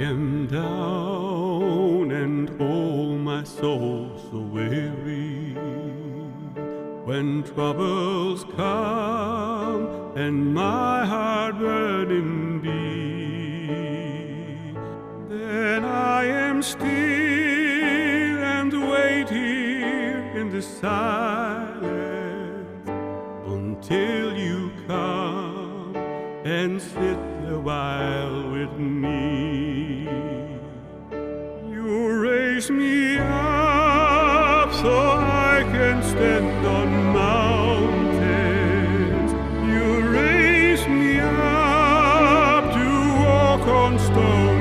am down and oh my soul so weary. When troubles come and my heart burning be, then I am still and wait here in the silence until you come and sit a while with me. You raise me up so I can stand on mountains. You raise me up to walk on stone